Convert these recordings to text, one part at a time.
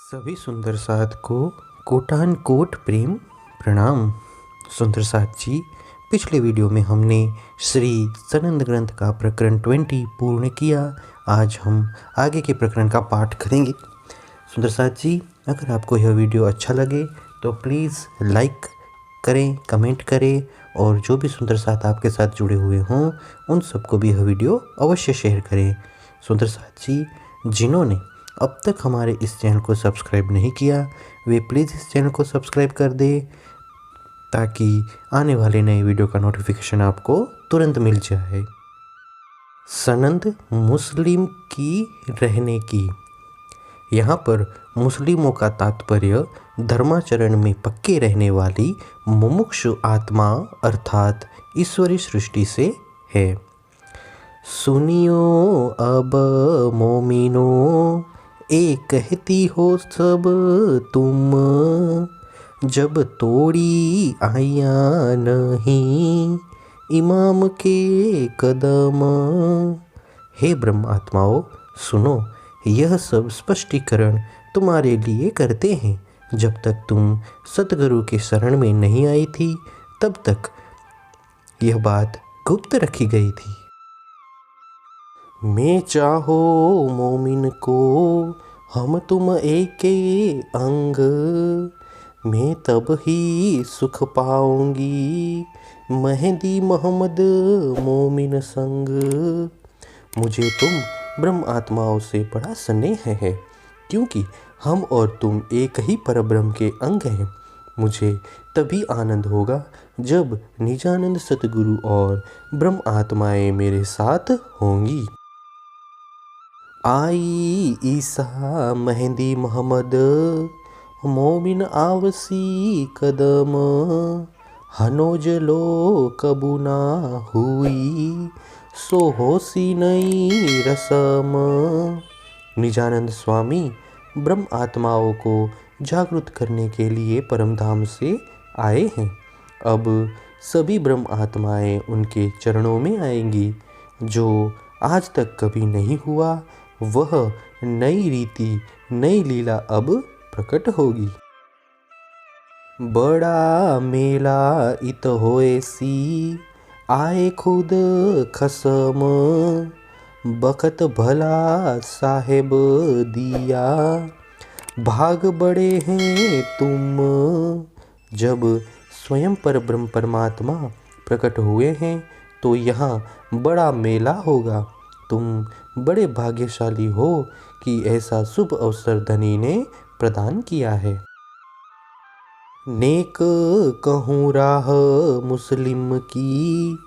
सभी सुंदर साथ को कोटान कोट प्रेम प्रणाम। सुंदर साथ जी, पिछले वीडियो में हमने श्री सनंद ग्रंथ का प्रकरण 20 पूर्ण किया। आज हम आगे के प्रकरण का पाठ करेंगे। सुंदर साथ जी, अगर आपको यह वीडियो अच्छा लगे तो प्लीज़ लाइक करें, कमेंट करें और जो भी सुंदर साथ आपके साथ जुड़े हुए हों उन सबको भी यह वीडियो अवश्य शेयर करें। सुंदर साथ जी, जिन्होंने अब तक हमारे इस चैनल को सब्सक्राइब नहीं किया वे प्लीज़ इस चैनल को सब्सक्राइब कर दें ताकि आने वाले नए वीडियो का नोटिफिकेशन आपको तुरंत मिल जाए। सनंद मुस्लिम की रहने की। यहाँ पर मुस्लिमों का तात्पर्य धर्माचरण में पक्के रहने वाली मुमुक्षु आत्मा अर्थात ईश्वरी सृष्टि से है। सुनियो अब मोमिनो, एक कहती हो सब तुम, जब तोड़ी आया नहीं इमाम के कदम। हे ब्रह्म आत्माओं, सुनो, यह सब स्पष्टीकरण तुम्हारे लिए करते हैं। जब तक तुम सतगुरु के शरण में नहीं आई थी तब तक यह बात गुप्त रखी गई थी। मैं चाहो मोमिन को हम तुम एक अंग, मैं तब ही सुख पाऊंगी मेहंदी मोहम्मद मोमिन संग। मुझे तुम ब्रह्म आत्माओं से बड़ा स्नेह है क्योंकि हम और तुम एक ही परब्रह्म के अंग हैं। मुझे तभी आनंद होगा जब निजानंद सतगुरु और ब्रह्म आत्माएं मेरे साथ होंगी। आई ईसा मेहंदी मोहम्मद मोमिन आवसी कदम, हनोज लो कबू ना हुई सो होसी नई रसम। निजानंद स्वामी ब्रह्म आत्माओं को जागृत करने के लिए परमधाम से आए हैं। अब सभी ब्रह्म आत्माएं उनके चरणों में आएंगी। जो आज तक कभी नहीं हुआ वह नई रीति नई लीला अब प्रकट होगी। बड़ा मेला इत होए सी आए खुद खसम, बखत भला साहेब दिया भाग बड़े हैं तुम। जब स्वयं पर ब्रह्म परमात्मा प्रकट हुए हैं तो यहाँ बड़ा मेला होगा। तुम बड़े भाग्यशाली हो कि ऐसा शुभ अवसर धनी ने प्रदान किया है। नेक कहूँ राह मुस्लिम की,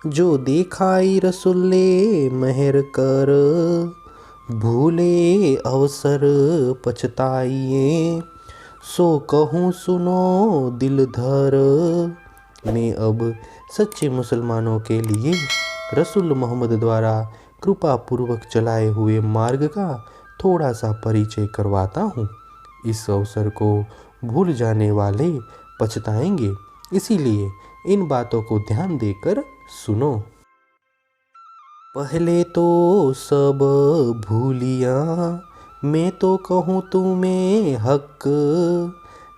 जो देखाई रसुल्ले मेहर कर, भूले अवसर पछताइए सो कहूँ सुनो दिल धर। मैं अब सच्चे मुसलमानों के लिए रसूल मोहम्मद द्वारा कृपा पूर्वक चलाए हुए मार्ग का थोड़ा सा परिचय करवाता हूँ। इस अवसर को भूल जाने वाले पछताएंगे, इसीलिए इन बातों को ध्यान देकर सुनो। पहले तो सब भूलिया मैं तो कहूँ तुम्हें हक,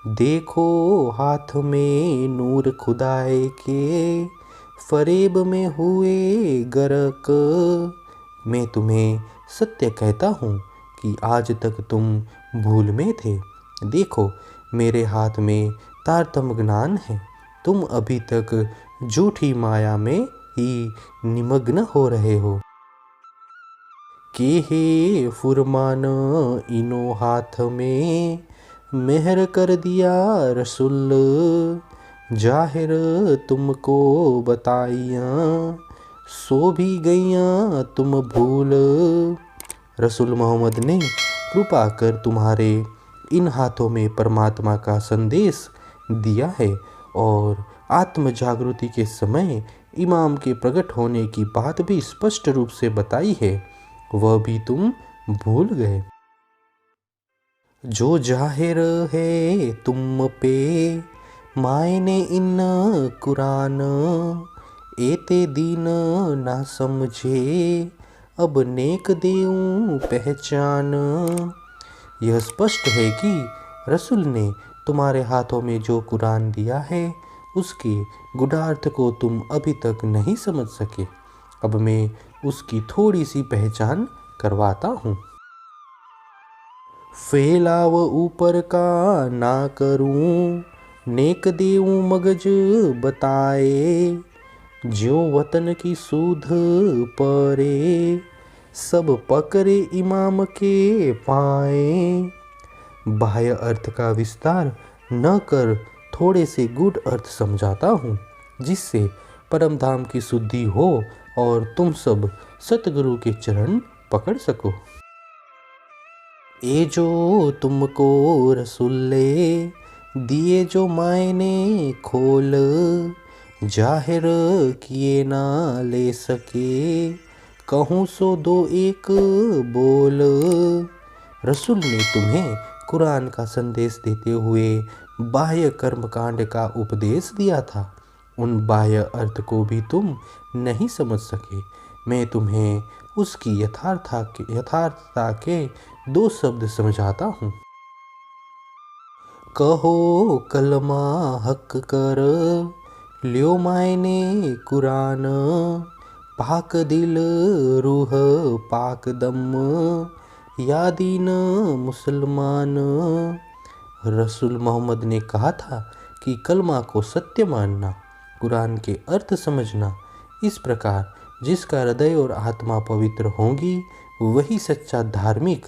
देखो हाथ में नूर खुदाए के फरेब में हुए गरक। मैं तुम्हें सत्य कहता हूँ कि आज तक तुम भूल में थे। देखो मेरे हाथ में तारतम्य ज्ञान है। तुम अभी तक झूठी माया में ही निमग्न हो रहे हो। के हे फुरमान इनो हाथ में मेहर कर दिया रसूल, जाहिर तुमको बताइया सो भी गईया तुम भूल। रसूल मोहम्मद ने कृपा कर तुम्हारे इन हाथों में परमात्मा का संदेश दिया है और आत्म जागृति के समय इमाम के प्रकट होने की बात भी स्पष्ट रूप से बताई है, वह भी तुम भूल गए। जो जाहिर है तुम पे मायने इन कुरान, एते दीन ना समझे अब नेक देऊं पहचान। यह स्पष्ट है कि रसूल ने तुम्हारे हाथों में जो कुरान दिया है उसके गूढ़ार्थ को तुम अभी तक नहीं समझ सके। अब मैं उसकी थोड़ी सी पहचान करवाता हूँ। फैलाव ऊपर का ना करूँ, नेक देऊँ मगज बताए, ज्यों वतन की सूध परे, सब पकड़े इमाम के पाए। बाह्य अर्थ का विस्तार न कर थोड़े से गूढ़ अर्थ समझाता हूँ, जिससे परम धाम की शुद्धि हो और तुम सब सतगुरु के चरण पकड़ सको। ये जो तुमको रसूले दिए जो मायने खोल, जाहिर किए ना ले सके, कहूँ सो दो एक बोल। रसूल ने तुम्हें कुरान का संदेश देते हुए बाह्य कर्मकांड का उपदेश दिया था। उन बाह्य अर्थ को भी तुम नहीं समझ सके। मैं तुम्हें उसकी यथार्थता के दो शब्द समझाता हूँ। कहो कलमा हक कर, ल्यो मायने कुरान, पाक दिल रूह पाक दम, या दीन मुसलमान। रसूल मोहम्मद ने कहा था कि कलमा को सत्य मानना, कुरान के अर्थ समझना, इस प्रकार जिसका हृदय और आत्मा पवित्र होंगी वही सच्चा धार्मिक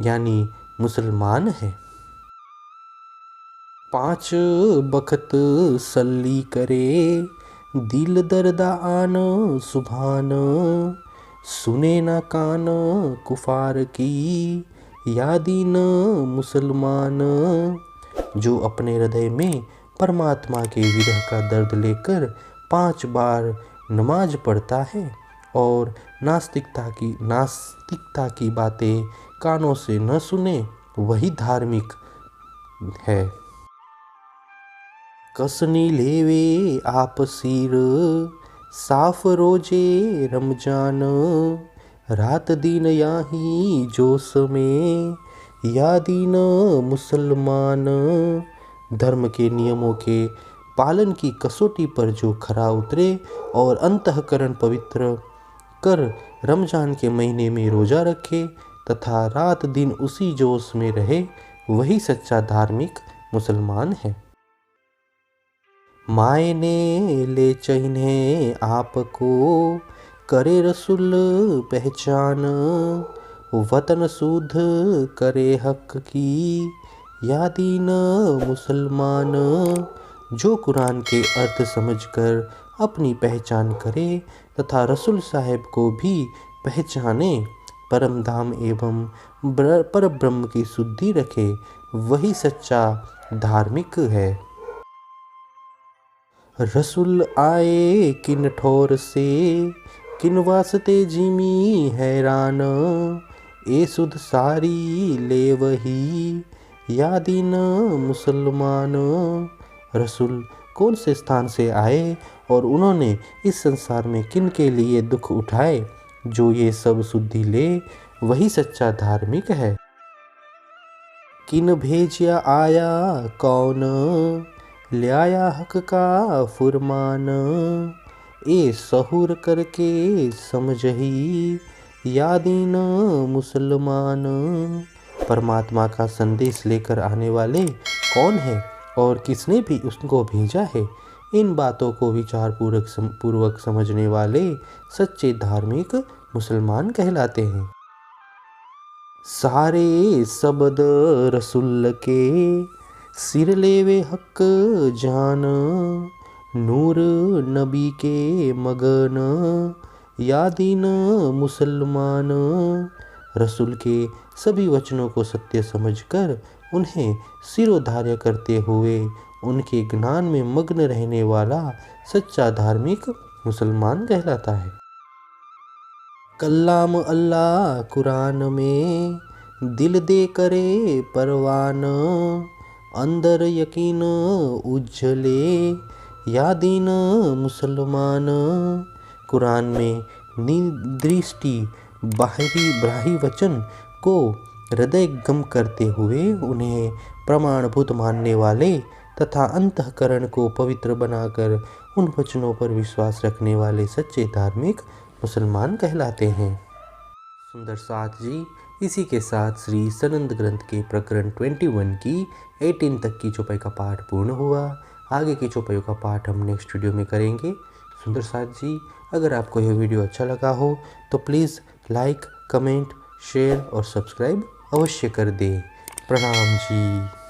यानी मुसलमान है। 5 बखत सल्ली करे, दिल दर्दा आन सुभान, सुने ना कान कुफार की, या दीन मुसलमान। जो अपने हृदय में परमात्मा के विरह का दर्द लेकर 5 बार नमाज पढ़ता है और नास्तिकता की बातें कानों से न सुने, वही धार्मिक है। कसनी लेवे आप सिर, साफ रोजे रमजान, रात दिन याही जोश में, या दीन मुसलमान। धर्म के नियमों के पालन की कसौटी पर जो खरा उतरे और अंतःकरण पवित्र कर रमजान के महीने में रोजा रखे तथा रात दिन उसी जोश में रहे, वही सच्चा धार्मिक मुसलमान है। मायने ले चिन्हे आपको, करे रसूल पहचान, वतन शुद्ध करे हक की, या दीन मुसलमान। जो कुरान के अर्थ समझकर अपनी पहचान करे तथा रसूल साहेब को भी पहचाने, परम धाम एवं परब्रह्म की शुद्धि रखे, वही सच्चा धार्मिक है। रसूल आए किन ठोर से, किन वास्ते जिमी हैरान, ए सुध सारी ले वही, या दीन मुसलमान। रसूल कौन से स्थान से आए और उन्होंने इस संसार में किन के लिए दुख उठाए, जो ये सब शुद्धि ले, वही सच्चा धार्मिक है। किन भेजिया आया कौन, ल्याया हक का फुरमान, ए सहूर करके समझही, या दीन मुसलमान। परमात्मा का संदेश लेकर आने वाले कौन है और किसने भी उसको भेजा है, इन बातों को विचार पूर्वक समझने वाले सच्चे धार्मिक मुसलमान कहलाते हैं। सारे शब्द रसूल के, सिर लेवे हक जान, नूर नबी के मगन, या दीन मुसलमान। रसूल के सभी वचनों को सत्य समझकर उन्हें सिरोधार्य करते हुए उनके ज्ञान में मग्न रहने वाला सच्चा धार्मिक मुसलमान कहलाता है। कल्लाम अल्लाह कुरान में, दिल दे करे परवान, अंदर यकीन उज्जले, या दीन मुसलमान। कुरान में दृष्टि बाहरी वचन को हृदय गम करते हुए उन्हें प्रमाणभूत मानने वाले तथा अंतःकरण को पवित्र बनाकर उन वचनों पर विश्वास रखने वाले सच्चे धार्मिक मुसलमान कहलाते हैं। सुंदर साथ जी, इसी के साथ श्री सनंद ग्रंथ के प्रकरण 21 की 18 तक की चौपाई का पाठ पूर्ण हुआ। आगे की चौपाइयों का पाठ हम नेक्स्ट वीडियो में करेंगे। सुंदर साथ जी, अगर आपको यह वीडियो अच्छा लगा हो तो प्लीज़ लाइक, कमेंट, शेयर और सब्सक्राइब अवश्य कर दें। प्रणाम जी।